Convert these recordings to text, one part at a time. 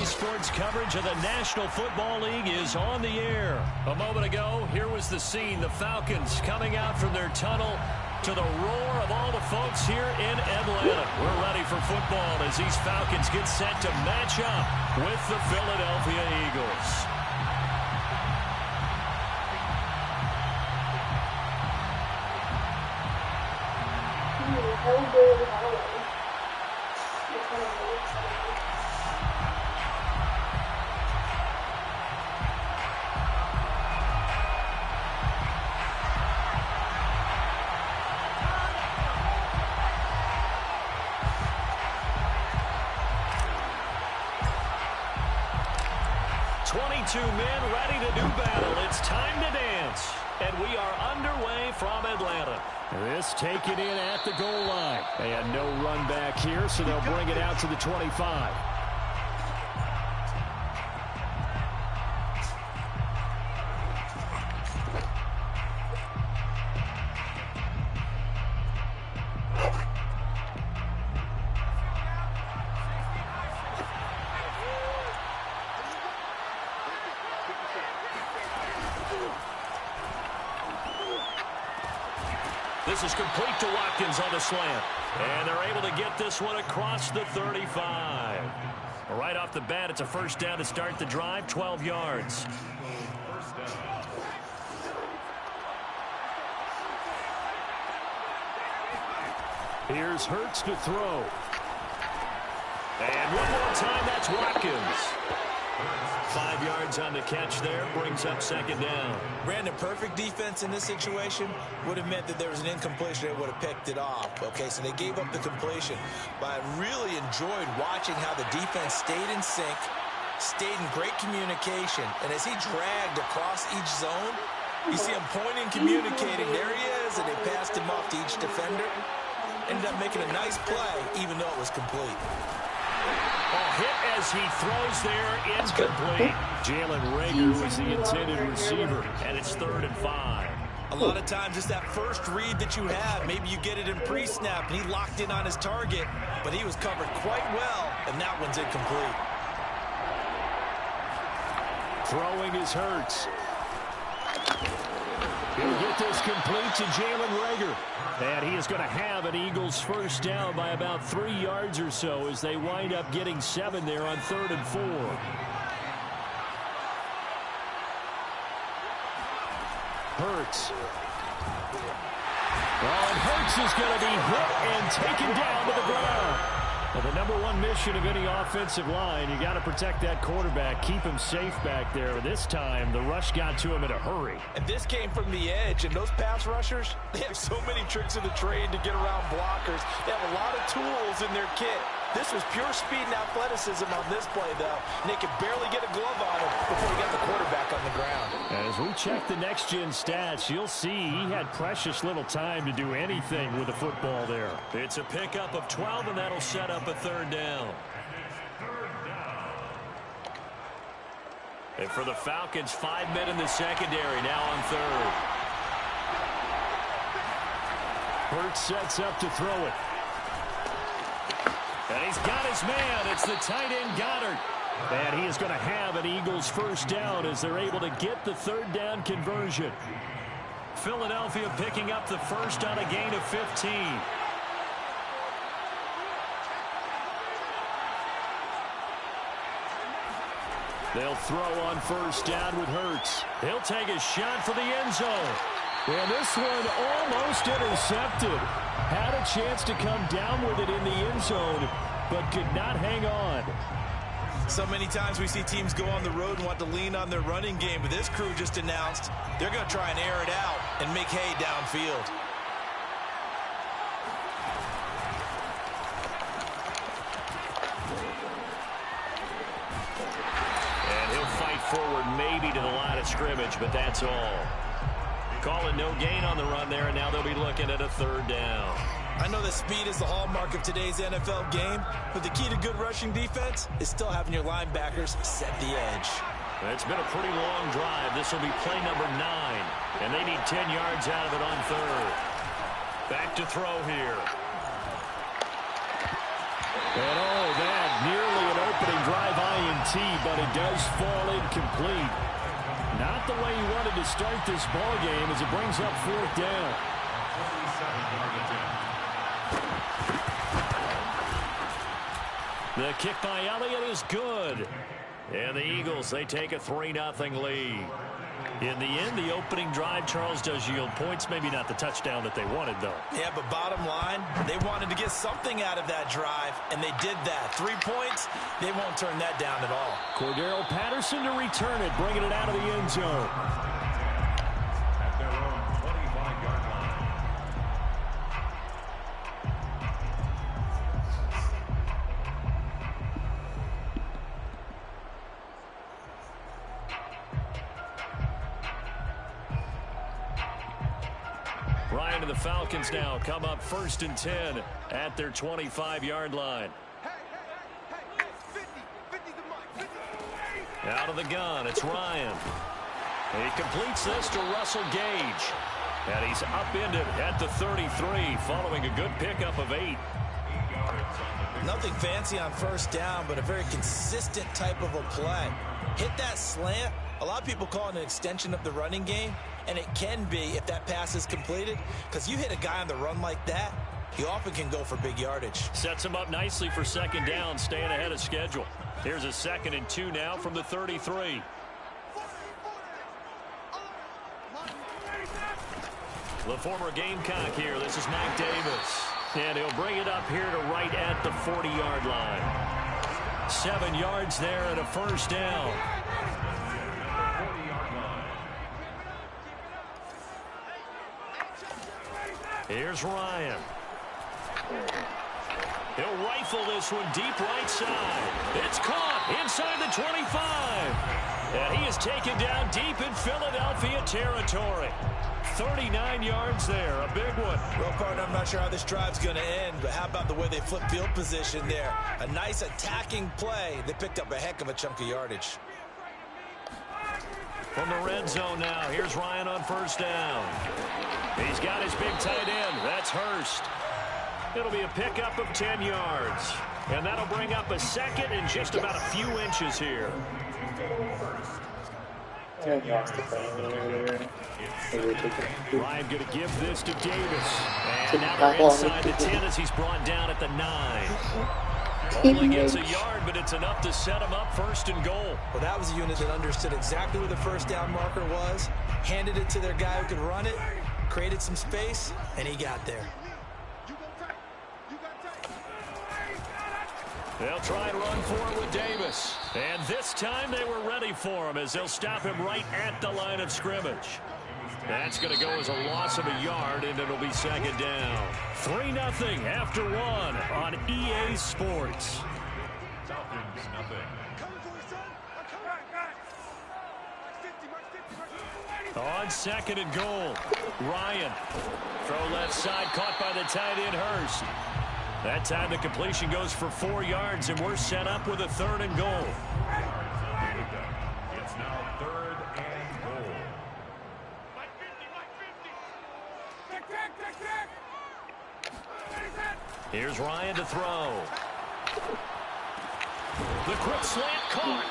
Sports coverage of the National Football League is on the air. A moment ago, here was the scene. The Falcons coming out from their tunnel to the roar of all the folks here in Atlanta. We're ready for football as these Falcons get set to match up with the Philadelphia Eagles. Two men ready to do battle. It's time to dance. And we are underway from Atlanta. This taken in at the goal line. They had no run back here, so they'll bring it out to the 25. This is complete to Watkins on the slant. And they're able to get this one across the 35. Right off the bat, it's a first down to start the drive, 12 yards. Here's Hurts to throw. And one more time, that's Watkins. 5 yards on the catch there, brings up second down. Brandon, perfect defense in this situation would have meant that there was an incompletion. They would have picked it off. Okay, so they gave up the completion. But I really enjoyed watching how the defense stayed in sync, stayed in great communication. And as he dragged across each zone, you see him pointing, communicating. There he is, and they passed him off to each defender. Ended up making a nice play, even though it was complete. Hit as he throws there, incomplete. Jalen Reagor was the intended receiver, and it's 3rd and 5. A lot of times it's that first read that you have. Maybe you get it in pre-snap, and he locked in on his target, but he was covered quite well, and that one's incomplete. Throwing is Hurts. He'll get this complete to Jalen Reagor. And he is going to have an Eagles first down by about 3 yards or so as they wind up getting 7 there on 3rd and 4. Hurts. And Hurts is going to be hit and taken down to the ground. Well, the #1 mission of any offensive line, you got to protect that quarterback, keep him safe back there. This time, the rush got to him in a hurry. And this came from the edge, and those pass rushers, they have so many tricks of the trade to get around blockers. They have a lot of tools in their kit. This was pure speed and athleticism on this play, though. And they could barely get a glove on him before he got the quarterback on the ground. As we check the next-gen stats, you'll see he had precious little time to do anything with the football there. It's a pickup of 12, and that'll set up a 3rd down. And for the Falcons, 5 men in the secondary, now on 3rd. Hurts sets up to throw it. And he's got his man. It's the tight end Goddard. And he is going to have an Eagles first down as they're able to get the 3rd down conversion. Philadelphia picking up the first on a gain of 15. They'll throw on first down with Hurts. He'll take a shot for the end zone. And this one almost intercepted. Had a chance to come down with it in the end zone, but could not hang on. So many times we see teams go on the road and want to lean on their running game, but this crew just announced they're going to try and air it out and make hay downfield. And he'll fight forward maybe to the line of scrimmage, but that's all. Call it no gain on the run there, and now they'll be looking at a 3rd down. I know that speed is the hallmark of today's NFL game, but the key to good rushing defense is still having your linebackers set the edge. It's been a pretty long drive. This will be play number 9, and they need 10 yards out of it on 3rd. Back to throw here. And that nearly an opening drive INT, but it does fall incomplete. Not the way he wanted to start this ball game as it brings up 4th down. The kick by Elliott is good. And the Eagles, they take a 3-0 lead. In the end, the opening drive, Charles, does yield points. Maybe not the touchdown that they wanted, though. Yeah, but bottom line, they wanted to get something out of that drive, and they did that. 3 points, they won't turn that down at all. Cordero Patterson to return it, bringing it out of the end zone. At their own 25-yard line. Ryan and the Falcons now come up 1st and 10 at their 25-yard line. Out of the gun, it's Ryan. He completes this to Russell Gage. And he's upended at the 33 following a good pickup of 8. Nothing fancy on 1st down, but a very consistent type of a play. Hit that slant. A lot of people call it an extension of the running game, and it can be if that pass is completed, because you hit a guy on the run like that, he often can go for big yardage. Sets him up nicely for 2nd down, staying ahead of schedule. Here's a 2nd and 2 now from the 33. The former Gamecock here. This is Mike Davis. And he'll bring it up here to right at the 40-yard line. 7 yards there and a 1st down. Here's Ryan. He'll rifle this one deep right side. It's caught inside the 25. And he is taken down deep in Philadelphia territory. 39 yards there, a big one. Well, partner, I'm not sure how this drive's going to end, but how about the way they flip field position there? A nice attacking play. They picked up a heck of a chunk of yardage. From the red zone now, here's Ryan on 1st down. He's got his big tight end. That's Hurst. It'll be a pickup of 10 yards. And that'll bring up a 2nd and just about a few inches here. Ryan going to give this to Davis. And now they're inside the 10 as he's brought down at the 9. Only gets a yard, but it's enough to set him up 1st and goal. Well, that was a unit that understood exactly where the 1st down marker was, handed it to their guy who could run it, created some space, and he got there. They'll try and run for it with Davis. And this time they were ready for him as they'll stop him right at the line of scrimmage. That's going to go as a loss of a yard, and it'll be 2nd down. 3-0 after 1 on EA Sports. Falcons, nothing. On 2nd and goal, Ryan. Throw left side, caught by the tight end Hurst. That time the completion goes for 4 yards, and we're set up with a 3rd and goal. It's now 3rd and goal. Here's Ryan to throw. The quick slant caught.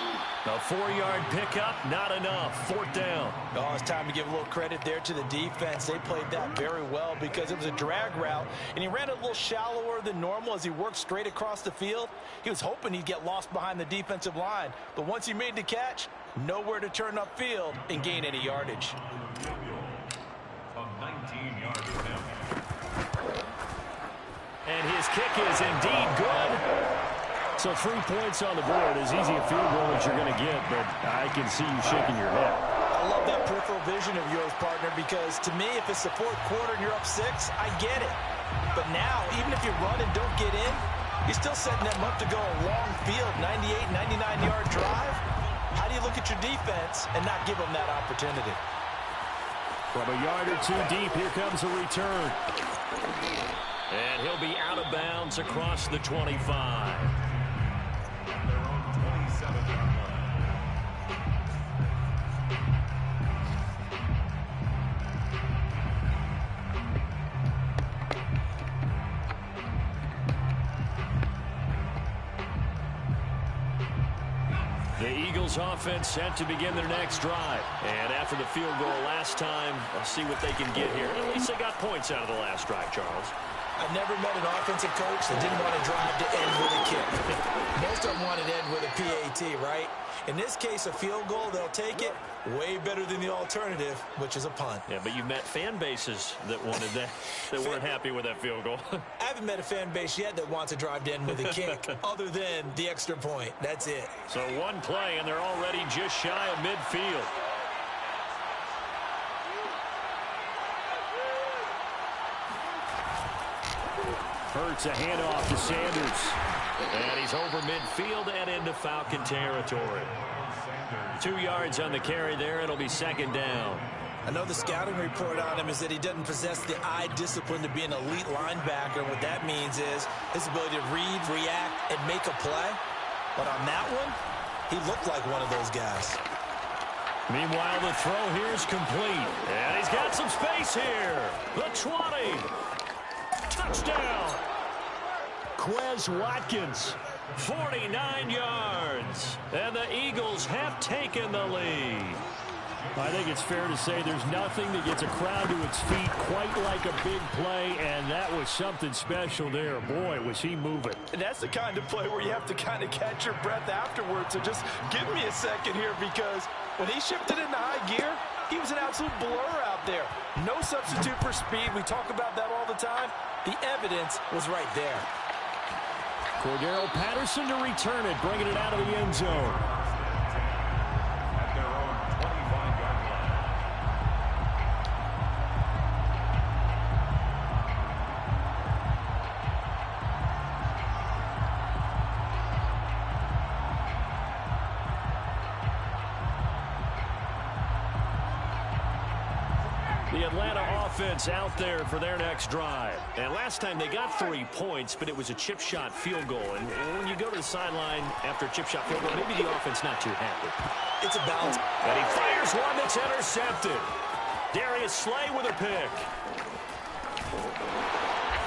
A 4-yard pickup, not enough. 4th down. Oh, it's time to give a little credit there to the defense. They played that very well because it was a drag route, and he ran it a little shallower than normal as he worked straight across the field. He was hoping he'd get lost behind the defensive line, but once he made the catch, nowhere to turn upfield and gain any yardage. A 19-yard attempt. And his kick is indeed good. So 3 points on the board, as easy a field goal as you're going to get, but I can see you shaking your head. I love that peripheral vision of yours, partner, because to me, if it's the 4th quarter and you're up 6, I get it. But now, even if you run and don't get in, you're still setting them up to go a long field, 98, 99-yard drive. How do you look at your defense and not give them that opportunity? From a yard or two deep, here comes a return. And he'll be out of bounds across the 25. At their own 27-yard line. The Eagles offense set to begin their next drive. And after the field goal last time, let's see what they can get here. At least they got points out of the last drive, Charles. I've never met an offensive coach that didn't want to drive to end with a kick. Most of them want to end with a PAT, right? In this case, a field goal, they'll take it. Way better than the alternative, which is a punt. Yeah, but you've met fan bases that wanted that, that weren't happy with that field goal. I haven't met a fan base yet that wants to drive to end with a kick other than the extra point. That's it. So one play, and they're already just shy of midfield. Hurts a handoff to Sanders. And he's over midfield and into Falcon territory. 2 yards on the carry there. It'll be second down. I know the scouting report on him is that he doesn't possess the eye discipline to be an elite linebacker. What that means is his ability to read, react, and make a play. But on that one, he looked like one of those guys. Meanwhile, the throw here is complete. And he's got some space here. The 20. Touchdown. Quez Watkins, 49 yards. And the Eagles have taken the lead. I think it's fair to say there's nothing that gets a crowd to its feet quite like a big play, and that was something special there. Boy, was he moving. And that's the kind of play where you have to kind of catch your breath afterwards. So just give me a second here, because when he shifted into high gear, he was an absolute blur out there. No substitute for speed. We talk about that all the time. The evidence was right there. Cordero Patterson to return it, bringing it out of the end zone. At their own 25-yard line. The Atlanta offense out there for their next drive. And last time they got 3 points, but it was a chip shot field goal. And when you go to the sideline after a chip shot field goal, maybe the offense not too happy. It's a balance. And he fires one that's intercepted. Darius Slay with a pick.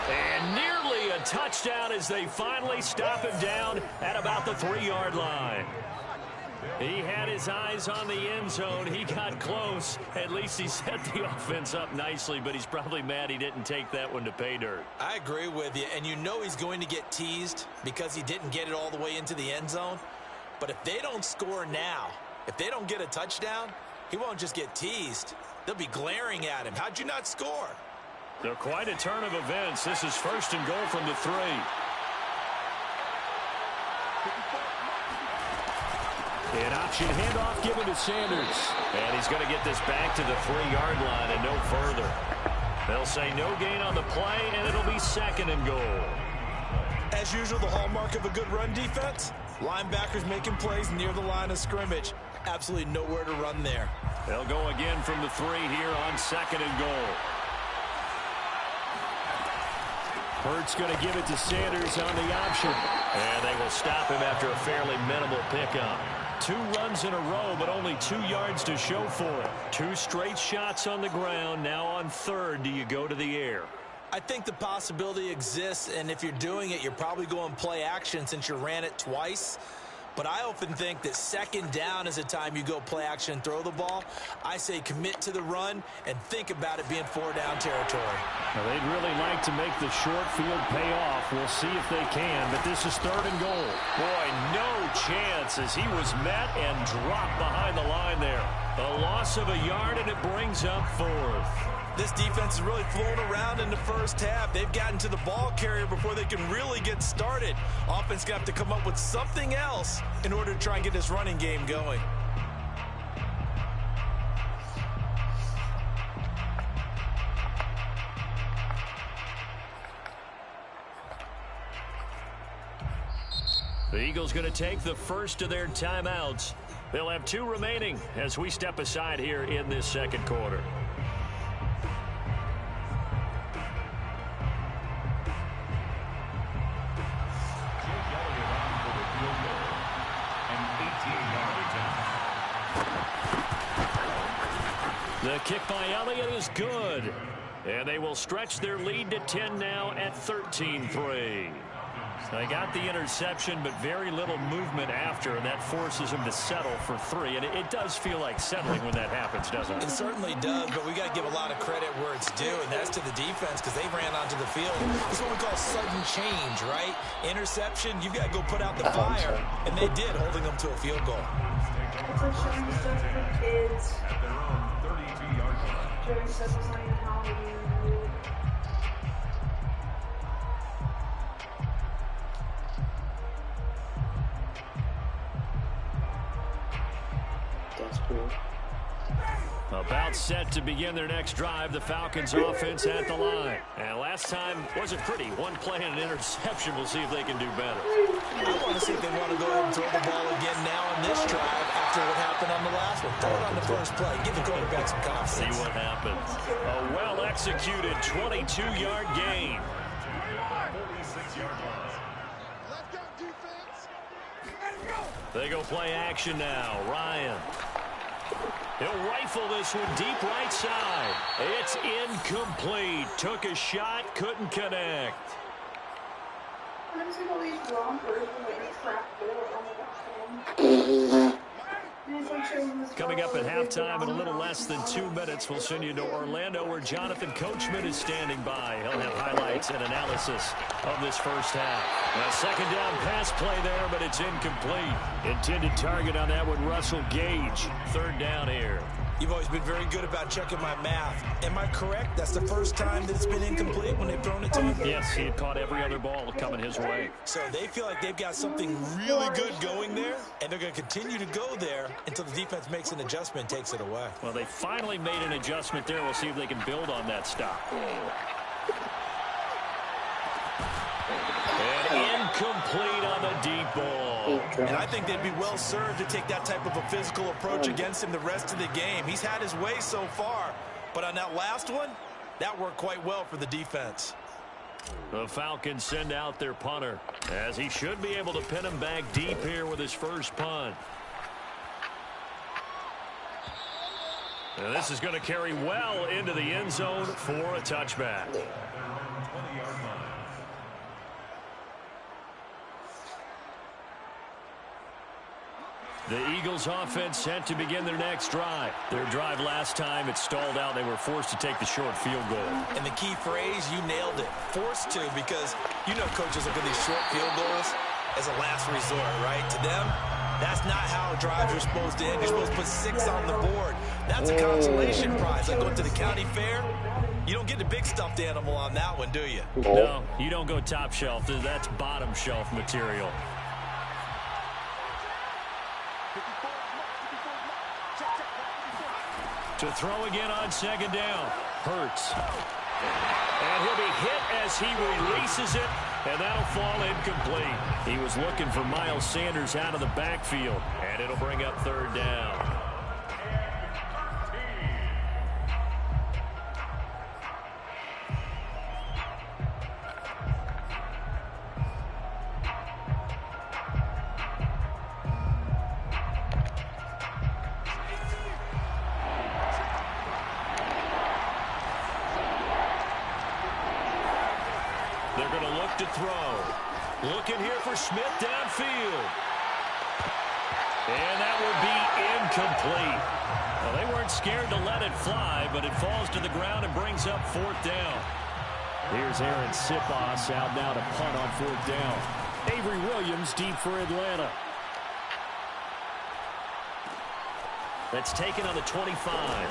And nearly a touchdown as they finally stop him down at about the 3-yard line. He had his eyes on the end zone. He got close. At least he set the offense up nicely, but he's probably mad he didn't take that one to pay dirt. I agree with you, and you know he's going to get teased because he didn't get it all the way into the end zone. But if they don't score now, if they don't get a touchdown, he won't just get teased. They'll be glaring at him. How'd you not score? They're quite a turn of events. This is first and goal from the 3. An option handoff given to Sanders. And he's going to get this back to the 3-yard line and no further. They'll say no gain on the play, and it'll be second and goal. As usual, the hallmark of a good run defense, linebackers making plays near the line of scrimmage. Absolutely nowhere to run there. They'll go again from the 3 here on second and goal. Hurts going to give it to Sanders on the option. And they will stop him after a fairly minimal pickup. 2 runs in a row, but only 2 yards to show for it. 2 straight shots on the ground. Now on third, do you go to the air? I think the possibility exists, and if you're doing it, you're probably going play action since you ran it twice. But I often think that second down is a time you go play action and throw the ball. I say commit to the run and think about it being 4-down territory. Well, they'd really like to make the short field pay off. We'll see if they can, but this is third and goal. Boy, no chance as he was met and dropped behind the line there. A loss of a yard, and it brings up fourth. This defense is really flown around in the first half. They've gotten to the ball carrier before they can really get started. Offense got to come up with something else in order to try and get this running game going. The Eagles going to take the first of their timeouts. They'll have 2 remaining as we step aside here in this second quarter. The kick by Elliott is good. And they will stretch their lead to 10 now at 13-3. They got the interception, but very little movement after, and that forces them to settle for 3. And it does feel like settling when that happens, doesn't it? It certainly does, but we got to give a lot of credit where it's due, and that's to the defense because they ran onto the field. It's what we call sudden change, right? Interception, you've got to go put out the fire, and they did, holding them to a field goal. It's like showing stuff for kids. At their own 32-yard line. Showing stuff is not even how we do it. That's cool. About set to begin their next drive, the Falcons offense at the line. And last time wasn't pretty. One play and an interception. We'll see if they can do better. I want to see if they want to go ahead and throw the ball again now on this drive after what happened on the last one. Throw it on the first play. Give the quarterback some confidence. See what happens. A well-executed 22-yard gain. 46-yard line. They go play action now. Ryan. He'll rifle this one deep right side. It's incomplete. Took a shot, couldn't connect. I'm seeing all these rompers with like a crap bill on the Coming up at halftime in a little less than 2 minutes, we'll send you to Orlando where Jonathan Coachman is standing by. He'll have highlights and analysis of this first half. A second down pass play there, but it's incomplete. Intended target on that one, Russell Gage. Third down here. You've always been very good about checking my math. Am I correct? That's the first time that it's been incomplete when they've thrown it to him? Yes, he had caught every other ball coming his way. So they feel like they've got something really good going there, and they're going to continue to go there until the defense makes an adjustment and takes it away. Well, they finally made an adjustment there. We'll see if they can build on that stop. And incomplete on the deep ball. And I think they'd be well served to take that type of a physical approach against him the rest of the game. He's had his way so far, but on that last one, that worked quite well for the defense. The Falcons send out their punter, as he should be able to pin him back deep here with his first punt. And this is going to carry well into the end zone for a touchback. 20-yard line. The Eagles offense set to begin their next drive. Their drive last time, it stalled out. They were forced to take the short field goal. And the key phrase, you nailed it. Forced to, because you know coaches look at these short field goals as a last resort, right? To them, that's not how drives are supposed to end. You're supposed to put 6 on the board. That's a consolation prize. Like going to the county fair, you don't get the big stuffed animal on that one, do you? No, you don't go top shelf. That's bottom shelf material. To throw again on second down. Hurts. And he'll be hit as he releases it, and that'll fall incomplete. He was looking for Miles Sanders out of the backfield, and it'll bring up third down. They're going to look to throw. Looking here for Smith downfield. And that will be incomplete. Well, they weren't scared to let it fly, but it falls to the ground and brings up fourth down. Here's Aaron Sipos out now to punt on fourth down. Avery Williams deep for Atlanta. That's taken on the 25.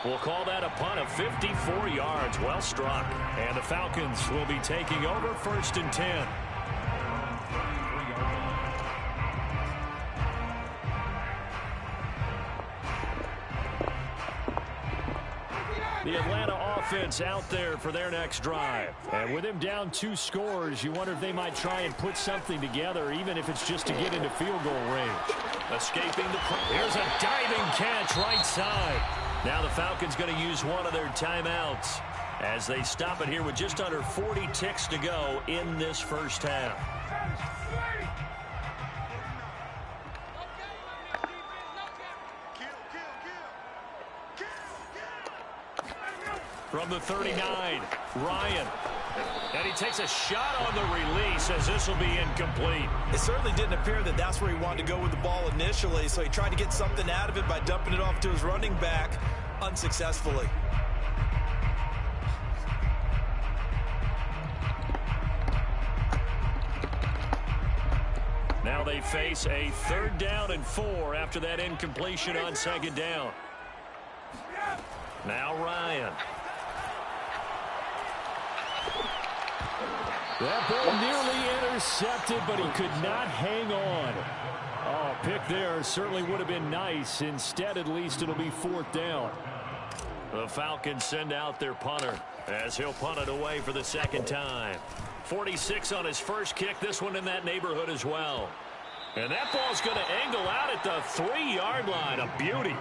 We'll call that a punt of 54 yards. Well struck. And the Falcons will be taking over first and 10. The Atlanta offense out there for their next drive. And with him down 2 scores, you wonder if they might try and put something together, even if it's just to get into field goal range. Escaping the play. Here's a diving catch right side. Now the Falcons going to use one of their timeouts as they stop it here with just under 40 ticks to go in this first half. From the 39, Ryan. And he takes a shot on the release as this will be incomplete. It certainly didn't appear that that's where he wanted to go with the ball initially, so he tried to get something out of it by dumping it off to his running back unsuccessfully. Now they face a 3rd down and 4 after that incompletion on 2nd down. Now Ryan. That ball nearly intercepted, but he could not hang on. Oh, pick there certainly would have been nice. Instead, at least it'll be 4th down. The Falcons send out their punter as he'll punt it away for the 2nd time. 46 on his first kick. This one in that neighborhood as well. And that ball's going to angle out at the 3-yard line. A beauty.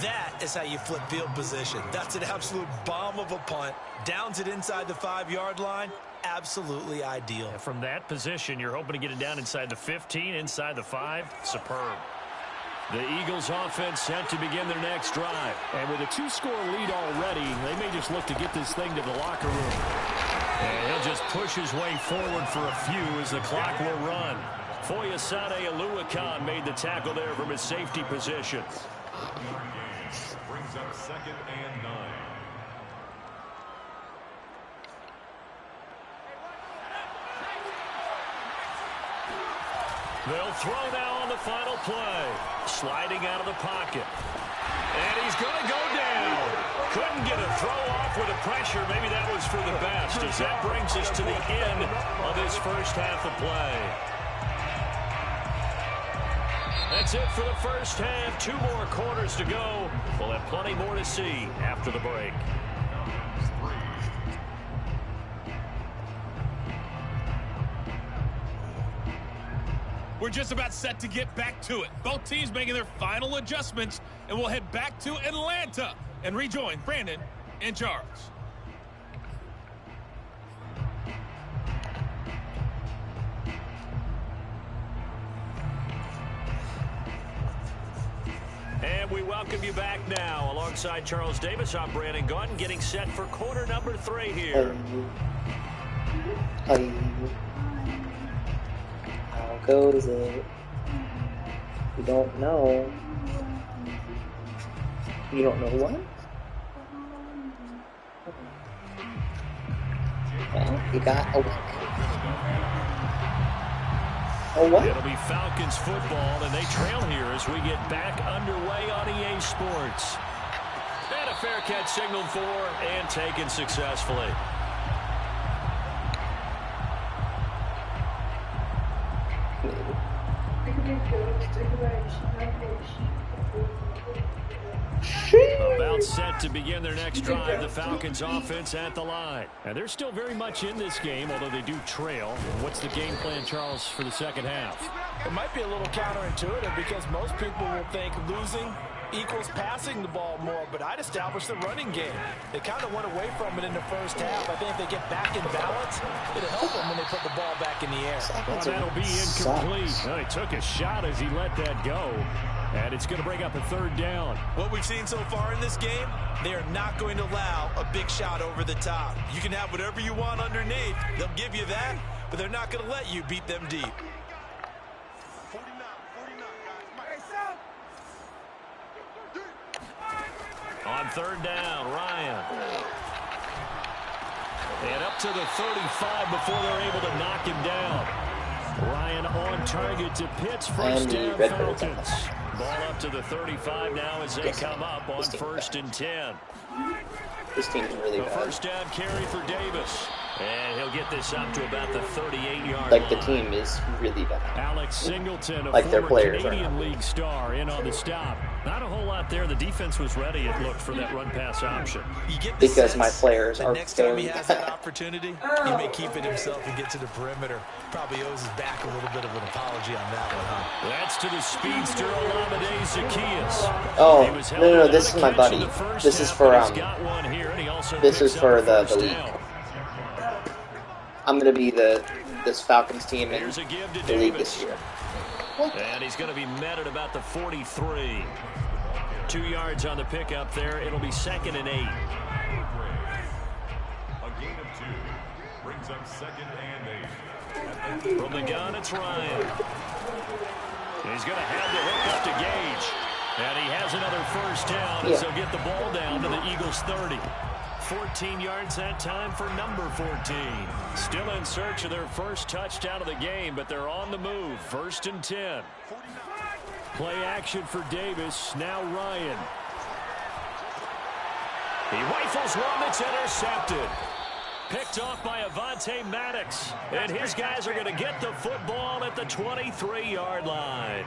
That is how you flip field position. That's an absolute bomb of a punt. Downs it inside the 5-yard line. Absolutely ideal. And from that position, you're hoping to get it down inside the 15, inside the 5. Superb. The Eagles offense set to begin their next drive. And with a 2-score lead already, they may just look to get this thing to the locker room. And he'll just push his way forward for a few as the clock will run. Foyesade Oluwakan made the tackle there from his safety position. Brings up 2nd and 9. They'll throw now on the final play. Sliding out of the pocket. And he's going to go down. Couldn't get a throw off with the pressure. Maybe that was for the best, as that brings us to the end of this first half of play. That's it for the first half. 2 more quarters to go. We'll have plenty more to see after the break. We're just about set to get back to it. Both teams making their final adjustments, and we'll head back to Atlanta and rejoin Brandon and Charles. And we welcome you back now. Alongside Charles Davis, I'm Brandon Gunn, getting set for quarter number 3 here. How goes it? You don't know. You don't know what? Well, you got a week. Oh, what? It'll be Falcons football, and they trail here as we get back underway on EA Sports. And a fair catch signaled for and taken successfully. About set to begin their next drive, the Falcons offense at the line. And they're still very much in this game, although they do trail. What's the game plan, Charles, for the second half? It might be a little counterintuitive because most people will think losing equals passing the ball more, but I'd establish the running game. They kind of went away from it in the first half. I think if they get back in balance, it'll help them when they put the ball back in the air. Well, that'll be incomplete. Well, he took a shot as he let that go. And it's going to bring up a 3rd down. What we've seen so far in this game, they are not going to allow a big shot over the top. You can have whatever you want underneath. They'll give you that, but they're not going to let you beat them deep. On 3rd down, Ryan. And up to the 35 before they're able to knock him down. Ryan on target to Pitts. First down, Falcons. Ball up to the 35 now as they come up on 1st and 10. This team's really bad. The first down carry for Davis. And he'll get this up to about the 38-yard line. The team is really bad. Alex Singleton, a like former their players Canadian League star, in on the stop. Not a whole lot there. The defense was ready, it looked, for that run-pass option. Because my players are next time he has that opportunity, he may keep it himself and get to the perimeter. Probably owes his back a little bit of an apology on that one, huh? That's to the speedster, Olamide Zaccheaus. Oh, no, this is my buddy. This is for, this is for the league. I'm going to be this Falcons team in the league this year. And he's going to be met at about the 43. 2 yards on the pickup there. It'll be 2nd and 8. gain of 2. Brings up 2nd and 8. From the gun, it's Ryan. He's going to have the hook up to Gage. And he has another first down as they'll get the ball down to the Eagles' 30. 14 yards that time for number 14. Still in search of their first touchdown of the game, but they're on the move. 1st and 10. Play action for Davis. Now Ryan. He rifles one that's intercepted. Picked off by Avonte Maddox. And his guys are going to get the football at the 23-yard line.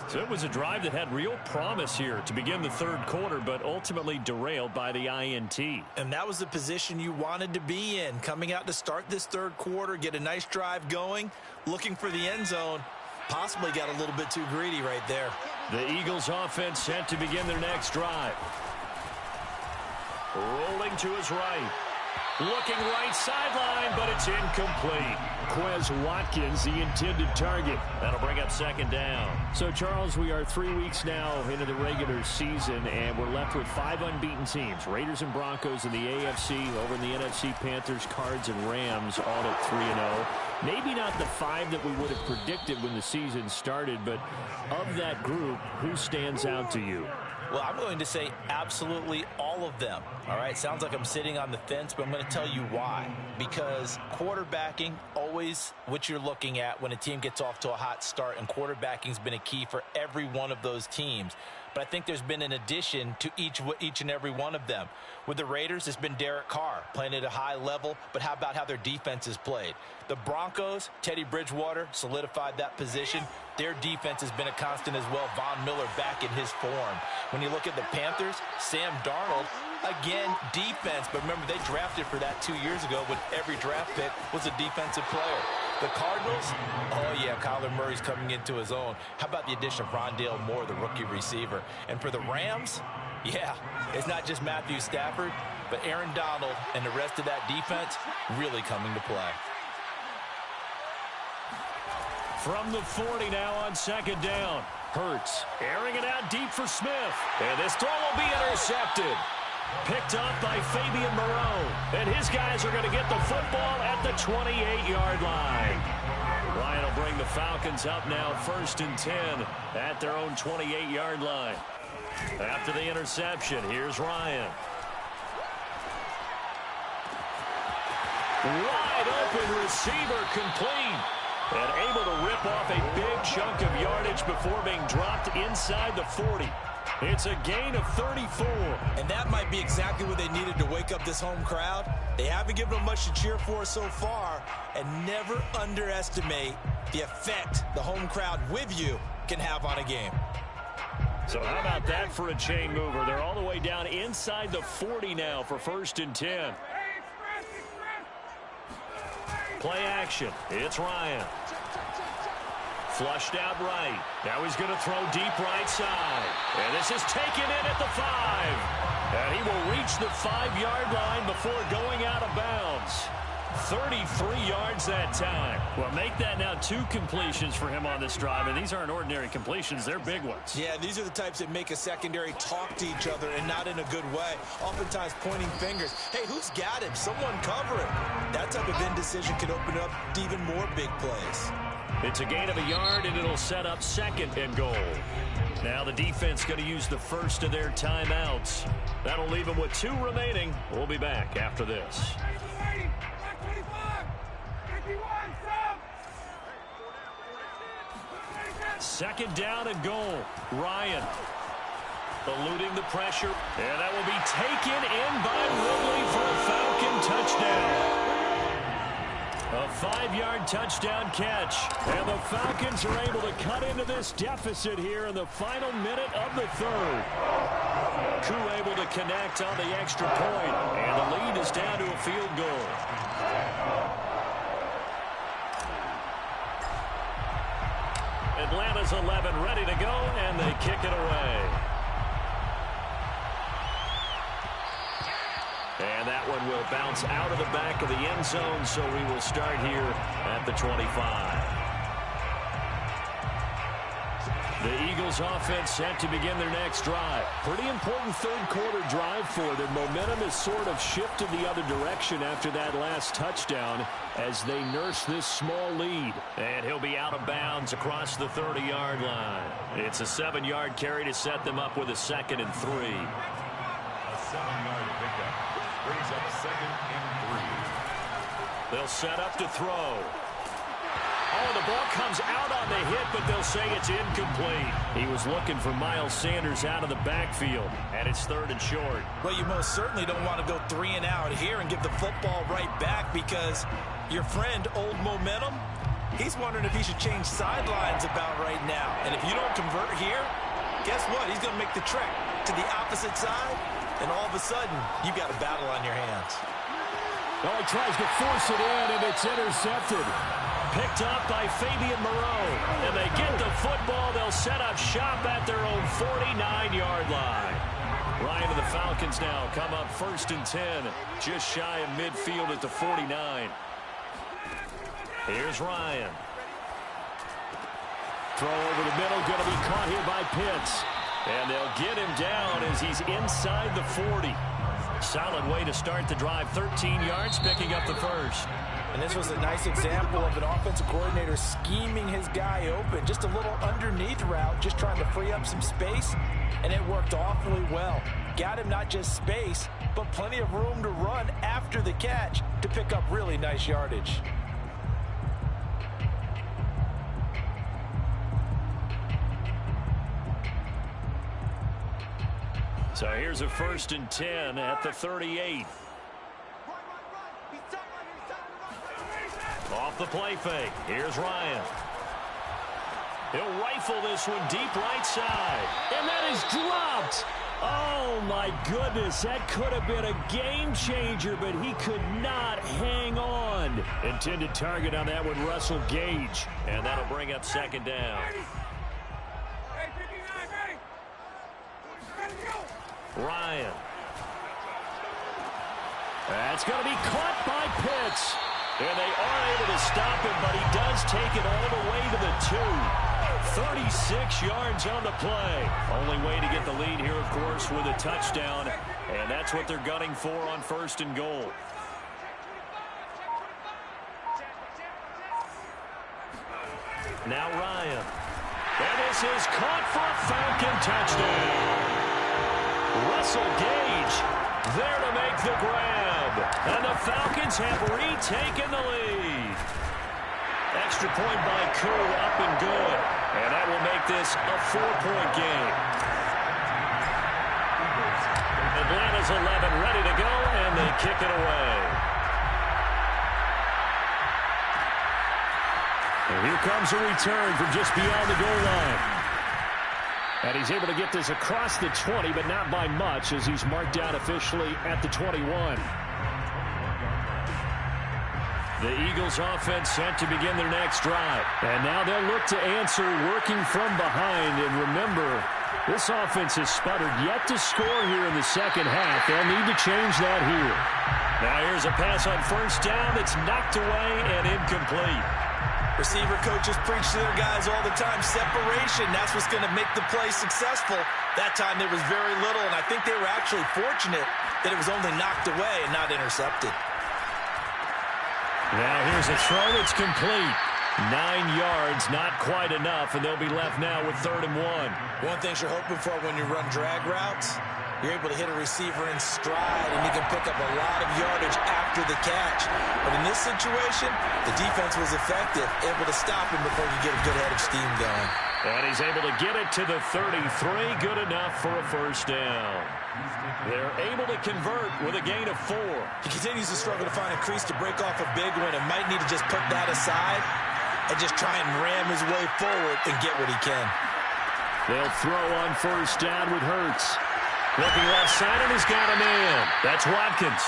So it was a drive that had real promise here to begin the 3rd quarter, but ultimately derailed by the INT. And that was the position you wanted to be in, coming out to start this 3rd quarter, get a nice drive going, looking for the end zone. Possibly got a little bit too greedy right there. The Eagles offense set to begin their next drive. Rolling to his right. Looking right sideline, but it's incomplete. Quez Watkins, the intended target. That'll bring up 2nd down. So, Charles, we are 3 weeks now into the regular season, and we're left with 5 unbeaten teams. Raiders and Broncos in the AFC, over in the NFC, Panthers, Cards, and Rams, all at 3-0. Maybe not the 5 that we would have predicted when the season started, but of that group, who stands out to you? Well, I'm going to say absolutely all of them. All right, sounds like I'm sitting on the fence, but I'm going to tell you why. Because quarterbacking, always what you're looking at when a team gets off to a hot start, and quarterbacking's been a key for every one of those teams. But I think there's been an addition to each and every one of them. With the Raiders, it's been Derek Carr playing at a high level, but how about how their defense is played? The Broncos, Teddy Bridgewater solidified that position. Their defense has been a constant as well. Von Miller back in his form. When you look at the Panthers, Sam Darnold, again, defense. But remember, they drafted for that 2 years ago when every draft pick was a defensive player. The Cardinals, oh yeah, Kyler Murray's coming into his own. How about the addition of Rondale Moore, the rookie receiver? And for the Rams, yeah, it's not just Matthew Stafford, but Aaron Donald and the rest of that defense really coming to play. From the 40 now on 2nd down. Hurts airing it out deep for Smith. And this throw will be intercepted. Picked up by Fabian Moreau. And his guys are going to get the football at the 28-yard line. Ryan will bring the Falcons up now 1st and 10 at their own 28-yard line. After the interception, here's Ryan. Wide open receiver complete. And able to rip off a big chunk of yardage before being dropped inside the 40. It's a gain of 34. And that might be exactly what they needed to wake up this home crowd. They haven't given them much to cheer for so far. And never underestimate the effect the home crowd with you can have on a game. So how about that for a chain mover? They're all the way down inside the 40 now for 1st and 10. Play action. It's Ryan. Flushed out right. Now he's going to throw deep right side. And this is taken in at the 5. And he will reach the 5-yard line before going out of bounds. 33 yards that time. Well, make that now 2 completions for him on this drive, and these aren't ordinary completions. They're big ones. Yeah, these are the types that make a secondary talk to each other, and not in a good way. Oftentimes pointing fingers. Hey, who's got him? Someone cover him. That type of indecision can open up to even more big plays. It's a gain of a yard, and it'll set up 2nd and goal. Now the defense going to use the first of their timeouts. That'll leave them with 2 remaining. We'll be back after this. 2nd down and goal. Ryan eluding the pressure. And that will be taken in by Ridley for a Falcon touchdown. A 5-yard touchdown catch. And the Falcons are able to cut into this deficit here in the final minute of the 3rd. Koo able to connect on the extra point. And the lead is down to a field goal. Atlanta's 11 ready to go, and they kick it away. And that one will bounce out of the back of the end zone, so we will start here at the 25. The Eagles offense set to begin their next drive. Pretty important third-quarter drive for them. Momentum has sort of shifted the other direction after that last touchdown as they nurse this small lead. And he'll be out of bounds across the 30-yard line. It's a 7-yard carry to set them up with a 2nd and 3. A 7-yard pickup brings up 2nd and 3. They'll set up to throw. Oh, the ball comes out on the hit, but they'll say it's incomplete. He was looking for Miles Sanders out of the backfield, and it's 3rd and short. Well, you most certainly don't want to go 3 and out here and give the football right back because your friend, Old Momentum, he's wondering if he should change sidelines about right now. And if you don't convert here, guess what? He's going to make the trek to the opposite side, and all of a sudden, you've got a battle on your hands. Well, he tries to force it in, and it's intercepted. Picked up by Fabian Moreau. And they get the football. They'll set up shop at their own 49-yard line. Ryan and the Falcons now come up 1st and 10. Just shy of midfield at the 49. Here's Ryan. Throw over the middle. Going to be caught here by Pitts. And they'll get him down as he's inside the 40. Solid way to start the drive. 13 yards, picking up the first. And this was a nice example of an offensive coordinator scheming his guy open. Just a little underneath route, just trying to free up some space, and it worked awfully well. Got him not just space, but plenty of room to run after the catch to pick up really nice yardage. So here's a 1st and 10 at the 38. Off the play fake. Here's Ryan. He'll rifle this one deep right side. And that is dropped. Oh, my goodness. That could have been a game changer, but he could not hang on. Intended target on that one, Russell Gage. And that'll bring up 2nd down. Ryan. That's going to be caught by Pitts. And they are able to stop him, but he does take it all the way to the 2. 36 yards on the play. Only way to get the lead here, of course, with a touchdown. And that's what they're gunning for on 1st and goal. Now Ryan. And this is caught for a Falcon touchdown. Russell Gage there to make the grab. And the Falcons have retaken the lead. Extra point by Kerr, up and good. And that will make this a 4-point game. Atlanta's 11 ready to go, and they kick it away. And here comes a return from just beyond the goal line. And he's able to get this across the 20, but not by much, as he's marked out officially at the 21. The Eagles offense set to begin their next drive. And now they'll look to answer working from behind. And remember, this offense has sputtered yet to score here in the second half. They'll need to change that here. Now here's a pass on 1st down that's knocked away and incomplete. Receiver coaches preach to their guys all the time. Separation, that's what's going to make the play successful. That time there was very little, and I think they were actually fortunate that it was only knocked away and not intercepted. Now here's a throw that's complete. 9 yards, not quite enough, and they'll be left now with 3rd and 1. One thing you're hoping for when you run drag routes, you're able to hit a receiver in stride, and you can pick up a lot of yardage after the catch. But in this situation, the defense was effective, able to stop him before you get a good head of steam going. And he's able to get it to the 33, good enough for a 1st down. They're able to convert with a gain of 4. He continues to struggle to find a crease to break off a big one and might need to just put that aside and just try and ram his way forward and get what he can. They'll throw on 1st down with Hurts. Looking left side, and he's got a man. That's Watkins.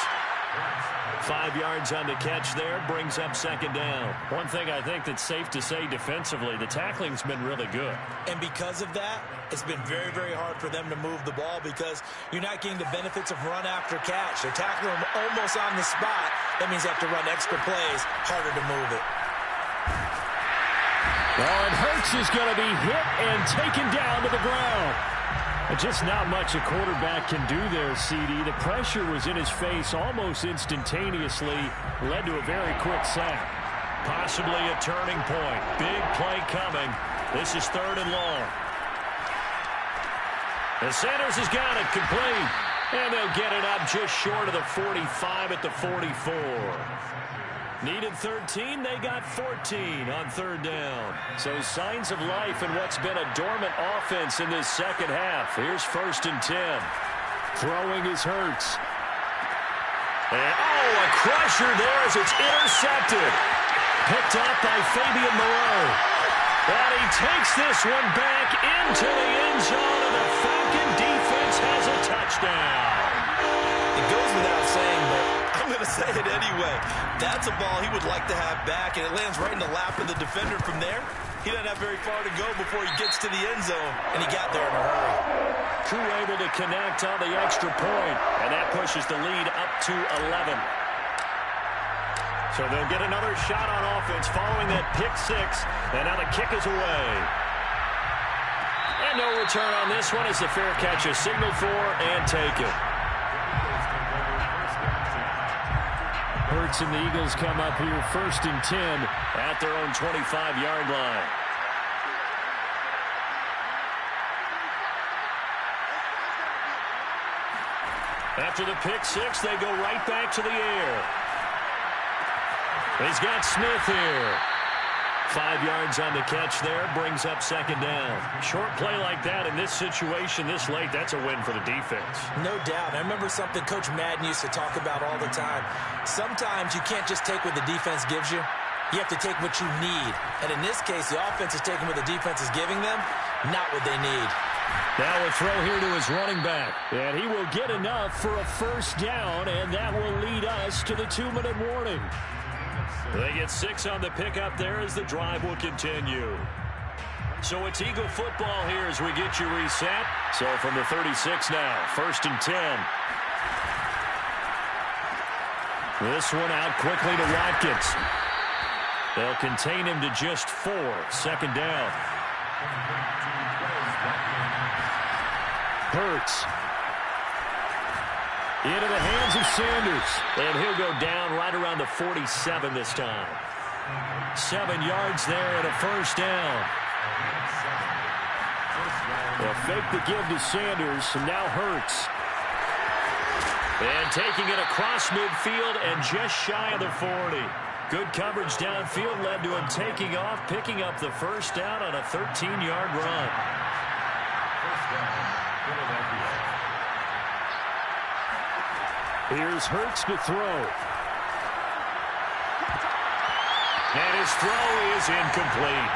5 yards on the catch there, brings up 2nd down. One thing I think that's safe to say defensively, the tackling's been really good. And because of that, it's been very, very hard for them to move the ball because you're not getting the benefits of run after catch. They're tackling them almost on the spot. That means they have to run extra plays, harder to move it. Oh, and Hurts is going to be hit and taken down to the ground. Just not much a quarterback can do there, CD. The pressure was in his face almost instantaneously, led to a very quick sack. Possibly a turning point. Big play coming. This is 3rd and long. And Sanders has got it complete. And they'll get it up just short of the 45 at the 44. Needed 13, they got 14 on 3rd down. So signs of life in what's been a dormant offense in this second half. Here's 1st and 10. Throwing is Hurts. And, a crusher there as it's intercepted. Picked up by Fabian Moreau. And he takes this one back into the end zone, and the Falcon defense has a touchdown. It goes without saying, but I'm going to say it anyway. That's a ball he would like to have back, and it lands right in the lap of the defender from there. He doesn't have very far to go before he gets to the end zone, and he got there in a hurry. Crew able to connect on the extra point, and that pushes the lead up to 11. So they'll get another shot on offense following that pick 6, and now the kick is away. And no return on this one as the fair catch is signaled for and taken. Hurts and the Eagles come up here 1st and 10 at their own 25-yard line. After the pick 6, they go right back to the air. He's got Smith here. 5 yards on the catch there, brings up 2nd down. Short play like that in this situation this late, that's a win for the defense. No doubt. I remember something Coach Madden used to talk about all the time. Sometimes you can't just take what the defense gives you. You have to take what you need. And in this case, the offense is taking what the defense is giving them, not what they need. Now a throw here to his running back. And he will get enough for a 1st down, and that will lead us to the 2-minute warning. They get 6 on the pickup there as the drive will continue. So it's Eagle football here as we get you reset. So from the 36 now, 1st and 10. This one out quickly to Watkins. They'll contain him to just 4. 2nd down. Hurts. Into the hands of Sanders. And he'll go down right around the 47 this time. 7 yards there and a 1st down. They'll fake the give to Sanders, and now Hurts. And taking it across midfield and just shy of the 40. Good coverage downfield led to him taking off, picking up the 1st down on a 13-yard run. Here's Hurts to throw. And his throw is incomplete.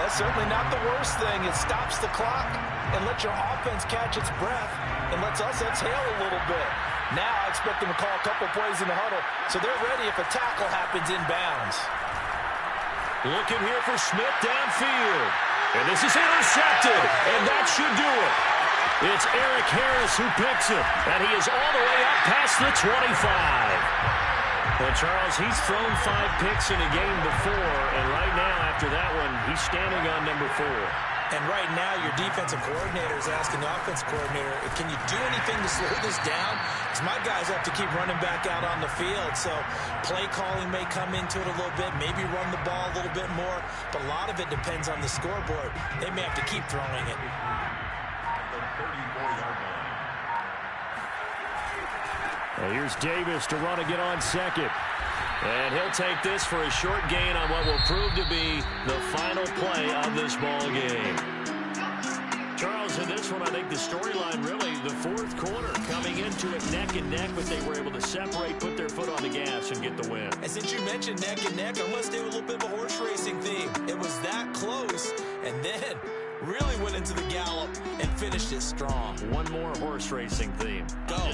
That's certainly not the worst thing. It stops the clock and lets your offense catch its breath and lets us exhale a little bit. Now I expect them to call a couple plays in the huddle so they're ready if a tackle happens inbounds. Looking here for Smith downfield. And this is intercepted, and that should do it. It's Eric Harris who picks it, and he is all the way up past the 25. Well, Charles, he's thrown 5 picks in a game before, and right now, after that one, he's standing on number 4. And right now, your defensive coordinator is asking the offensive coordinator, can you do anything to slow this down? Because my guys have to keep running back out on the field. So play calling may come into it a little bit, maybe run the ball a little bit more. But a lot of it depends on the scoreboard. They may have to keep throwing it. Well, here's Davis to run again on 2nd. And he'll take this for a short gain on what will prove to be the final play of this ball game. Charles, in this one, I think the storyline really, the 4th quarter, coming into it neck and neck, but they were able to separate, put their foot on the gas, and get the win. And since you mentioned neck and neck, I'm going to stay with a little bit of a horse racing theme. It was that close, and then really went into the gallop and finished it strong. One more horse racing theme. Go.